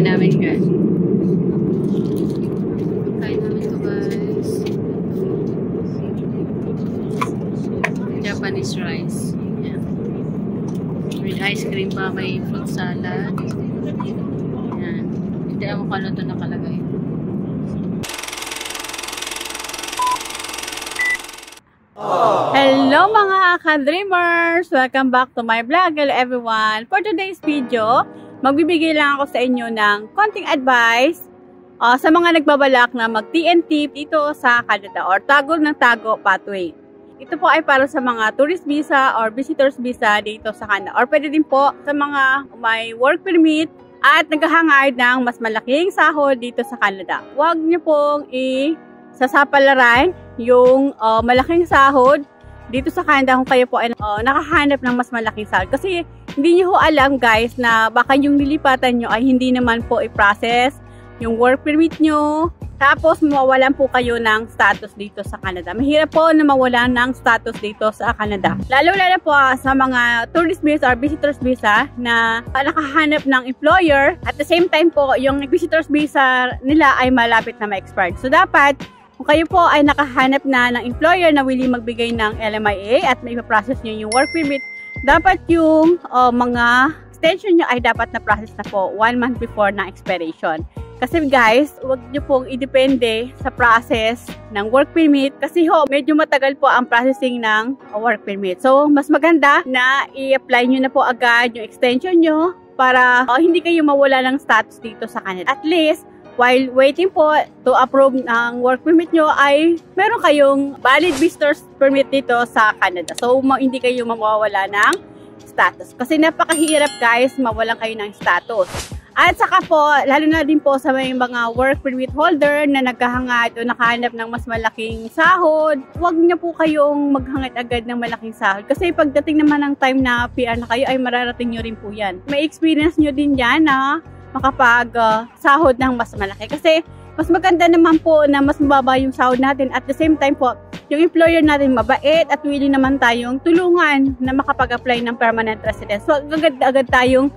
pagkain namin guys. Pagkain namin to guys. Japanese rice. Yan. With ice cream pa, may fruit salad. Yan. Hindi ako kung ano ito nakalagay. Hello mga ka-dreamers! Welcome back to my vlog. Hello everyone! For today's video, magbibigay lang ako sa inyo ng konting advice sa mga nagbabalak na mag-TNT dito sa Canada or tago ng tago pathway. Ito po ay para sa mga tourist visa or visitors visa dito sa Canada or pwede din po sa mga may work permit at naghahangad ng mas malaking sahod dito sa Canada. Huwag niyo pong sasapalaran yung malaking sahod dito sa Canada kung kayo po ay nakahanap ng mas malaking sahod. Kasi hindi nyo alam guys na baka yung lilipatan nyo ay hindi naman po i-process yung work permit nyo. Tapos mawawalan po kayo ng status dito sa Canada. Mahirap po na mawalan ng status dito sa Canada. Lalo-lalo po sa mga tourist visa or visitors visa na nakahanap ng employer. At the same time po, yung visitors visa nila ay malapit na ma-expired. So dapat kung kayo po ay nakahanap na ng employer na willing magbigay ng LMIA at may ipaprocess nyo yung work permit, dapat yung mga extension nyo ay dapat na process na po 1 month before na expiration. Kasi guys, huwag nyo pong idepende sa process ng work permit kasi medyo matagal po ang processing ng work permit. So, mas maganda na i-apply nyo na po agad yung extension nyo para hindi kayo mawala ng status dito sa Canada. At least, while waiting po to approve ng work permit nyo ay meron kayong valid visitors permit dito sa Canada. So, hindi kayo mawawala ng status. Kasi napakahirap guys, mawalan kayo ng status. At saka po, lalo na din po sa may mga work permit holder na naghahangad o nakahanap ng mas malaking sahod, huwag niyo po kayong maghangad agad ng malaking sahod. Kasi pagdating naman ng time na PR na kayo ay mararating nyo rin po yan. May experience nyo din yan na makapag-sahod ng mas malaki. Kasi mas maganda naman po na mas mababa yung sahod natin. At the same time po, yung employer natin mabait at willing naman tayong tulungan na makapag-apply ng permanent residence. So, agad-agad tayong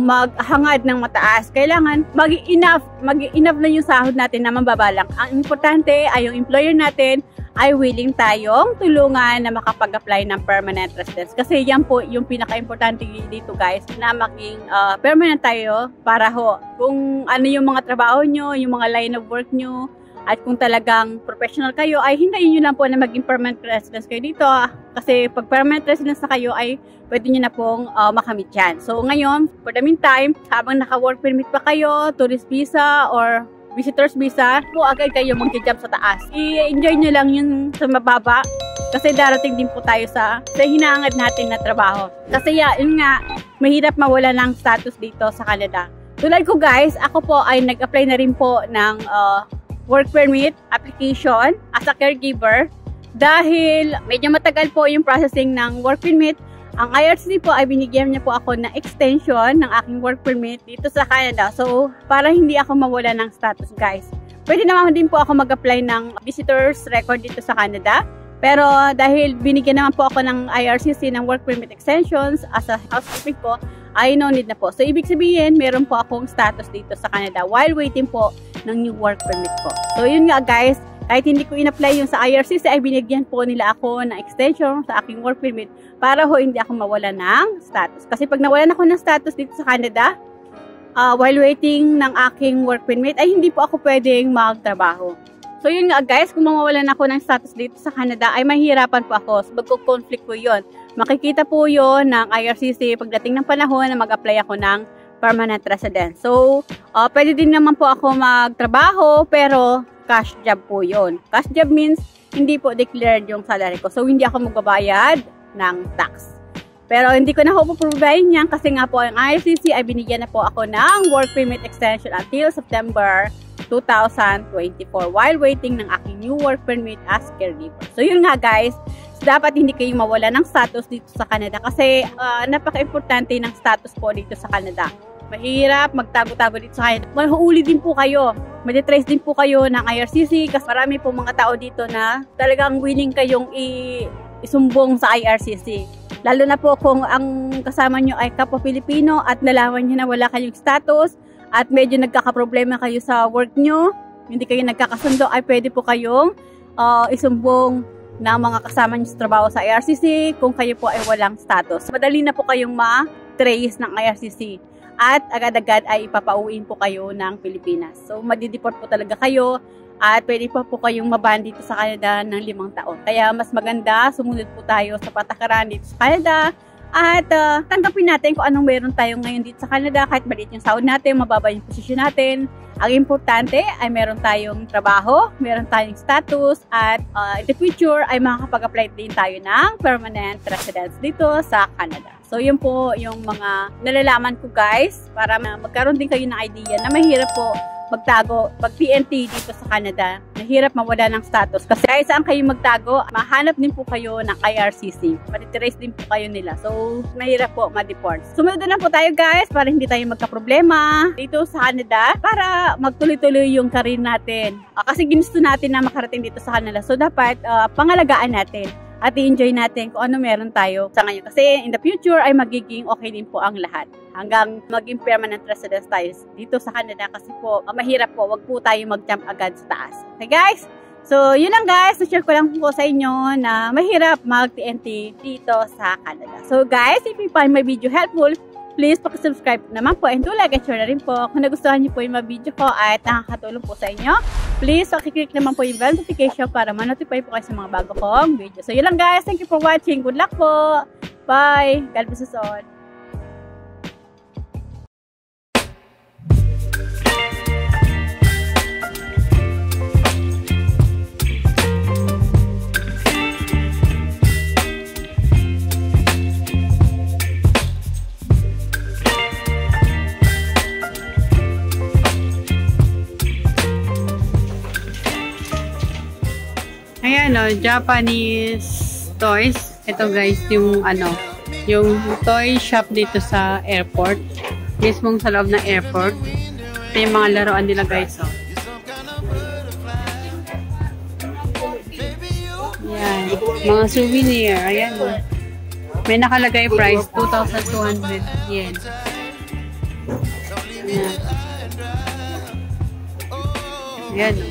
maghangad ng mataas. Kailangan mag-enough na yung sahod natin na mababa lang. Ang importante ay yung employer natin ay willing tayong tulungan na makapag-apply ng permanent residence. Kasi yan po yung pinaka-importante dito guys, na maging permanent tayo para kung ano yung mga trabaho nyo, yung mga line of work nyo, at kung talagang professional kayo, ay hintayin nyo lang po na maging permanent residence kayo dito. Kasi pag permanent residence na kayo, ay pwede nyo na pong makamit yan. So ngayon, for the meantime, habang naka-work permit pa kayo, tourist visa or visitors visa, po agad kayo mag-jump sa taas. I-enjoy nyo lang yun sa mababa. Kasi darating din po tayo sa hinahangad natin na trabaho. Kasi yun nga, mahirap mawala ng status dito sa Canada. Tulad ko guys, ako po ay nag-apply na rin po ng work permit application as a caregiver dahil medyo matagal po yung processing ng work permit. Ang IRCC po ay binigyan niya po ako ng extension ng aking work permit dito sa Canada. So, para hindi ako mawala ng status guys. Pwede naman din po ako mag-apply ng visitors record dito sa Canada. Pero dahil binigyan naman po ako ng IRCC ng work permit extensions as a housekeeping po, ay no need na po. So, ibig sabihin, meron po akong status dito sa Canada while waiting po ng new work permit po. So, yun nga guys, kahit hindi ko in-apply yung sa IRCC, ay binigyan po nila ako ng extension sa aking work permit para hindi ako mawala ng status. Kasi pag nawalan ako ng status dito sa Canada, while waiting ng aking work permit, ay hindi po ako pwedeng magtrabaho. So yun nga guys, kung mawawalan ako ng status dito sa Canada, ay mahirapan po ako. So, magko-conflict po yun. Makikita po yun ng IRCC pagdating ng panahon na mag-apply ako ng permanent residence. So, pwede din naman po ako magtrabaho, pero cash job po yun. Cash job means hindi po declared yung salary ko. So, hindi ako magbabayad ng tax. Pero hindi ko na po providein yan kasi nga po ang IRCC ay binigyan na po ako ng work permit extension until September 2024 while waiting ng aking new work permit as caregiver. So yun nga guys, dapat hindi kayo mawala ng status dito sa Canada kasi napaka-importante ng status po dito sa Canada. Mahirap magtago-tago dito sa Canada. Mahuuli din po kayo. Maditrace din po kayo ng IRCC kasi marami po mga tao dito na talagang willing kayong isumbong sa IRCC. Lalo na po kung ang kasama nyo ay kapwa Pilipino at nalaman nyo na wala kayong status at medyo nagkakaproblema kayo sa work nyo, hindi kayo nagkakasundo, ay pwede po kayong isumbong ng mga kasama nyo sa trabaho sa IRCC kung kayo po ay walang status. Madali na po kayong ma-trace ng IRCC at agad-agad ay ipapauwiin po kayo ng Pilipinas. So, madideport po talaga kayo at pwede po kayong maban dito sa Canada ng 5 taon. Kaya mas maganda, sumunod po tayo sa patakaran dito sa Canada at tanggapin natin kung anong meron tayo ngayon dito sa Canada. Kahit maliit yung sahod natin, mababa yung posisyon natin, ang importante ay meron tayong trabaho, meron tayong status, at in the future ay makakapag-apply din tayo ng permanent residence dito sa Canada. So, yun po yung mga nalalaman ko guys, para magkaroon din kayo ng idea na mahirap po magtago, pag-TNT dito sa Canada. Mahirap mawala ng status. Kasi kahit saan kayo magtago, mahanap din po kayo ng IRCC. Matitrace din po kayo nila. So, mahirap po ma-deport. Sumunod na po tayo guys, para hindi tayo magka-problema dito sa Canada, para magtuloy-tuloy yung career natin. Kasi ginusto natin na makarating dito sa Canada. So, dapat pangalagaan natin at i-enjoy natin kung ano meron tayo sa ngayon. Kasi in the future ay magiging okay din po ang lahat. Hanggang maging permanent residence tayo dito sa Canada kasi po mahirap po, wag po tayo mag-jump agad sa taas. Okay guys? So yun lang guys, share ko lang po sa inyo na mahirap mag-TNT dito sa Canada. So guys, if you find my video helpful, please pakisubscribe naman po and do like and share na rin po. Kung nagustuhan niyo po yung mga video ko at nakakatulong po sa inyo, please pakiclick naman po yung bell notification para ma-notify po kayo sa mga bago kong video. So yun lang guys, thank you for watching. Good luck po. Bye. God bless us all. Ayan o, Japanese toys. Ito guys, yung yung toy shop dito sa airport. Mismong sa loob ng airport. Ito yung mga laruan nila guys o. Ayan, mga souvenir. Ayan o. May nakalagay price, 2,200 yen. Ayan. Ayan o.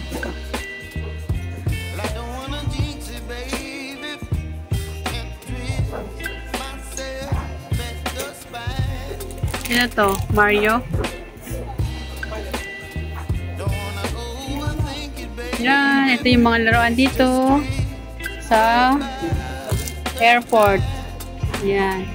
Ano to? Mario? Yan. Ito yung mga laruan dito sa airport. Yan.